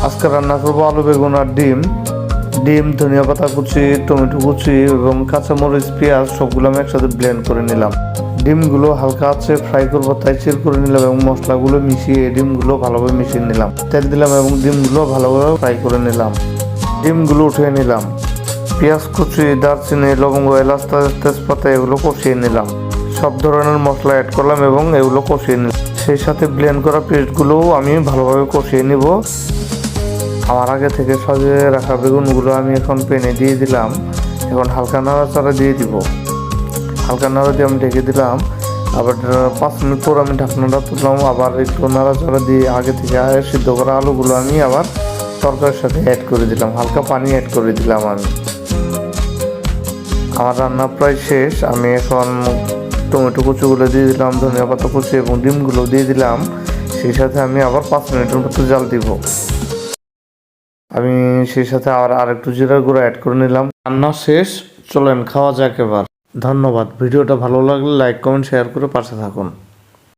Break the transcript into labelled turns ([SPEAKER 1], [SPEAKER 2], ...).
[SPEAKER 1] আজকে রান্না করবো আলু বেগুন আর ডিম। ধনিয়া পাতা কুচি, টমেটো কুচি এবং কাঁচামরিচ, পেঁয়াজ সবগুলো আমি একসাথে ব্লেন্ড করে নিলাম। ডিমগুলো হালকা আছে ফ্রাই করবো, তাই চির করে নিলাম এবং মশলাগুলো মিশিয়ে ডিমগুলো ভালোভাবে মিশিয়ে নিলাম। তেল দিলাম এবং ডিমগুলো ভালোভাবে ফ্রাই করে নিলাম। ডিমগুলো উঠিয়ে নিলাম। পেঁয়াজ কুচি, দারচিনি, লবঙ্গ, এলাচ, তেজপাতা এগুলো কষিয়ে নিলাম। সব ধরনের মশলা অ্যাড করলাম এবং এগুলো কষিয়ে নিলাম। সেই সাথে ব্লেন্ড করা পেস্টগুলোও আমি ভালোভাবে কষিয়ে নিব। আমার আগে থেকে সাজিয়ে রাখা বেগুনগুলো আমি এখন প্যানে দিয়ে দিলাম। এখন হালকা নাড়াচাড়া দিয়ে দিব। হালকা নাড়া দিয়ে আমি ঢেকে দিলাম। আবার 5 মিনিট পর আমি ঢাকনাটা তুললাম। আবার একটু নাড়াচাড়া দিয়ে আগে থেকে সিদ্ধ করা আলুগুলো আমি আবার তরকারির সাথে অ্যাড করে দিলাম। হালকা পানি অ্যাড করে দিলাম আমি। আমার রান্না প্রায় শেষ। আমি এখন টমেটো কুচিগুলো দিয়ে দিলাম, ধনিয়া পাতা কুচি এবং ডিমগুলো দিয়ে দিলাম। সেই সাথে আমি আবার 5 মিনিটের মতো জাল দিব। আমি সেই সাথে আর একটু জিরার গুঁড়ো অ্যাড করে নিলাম। রান্না শেষ, চলেন খাওয়া যাক এবার। ধন্যবাদ। ভিডিওটা ভালো লাগলে লাইক, কমেন্ট, শেয়ার করে পাশে থাকুন।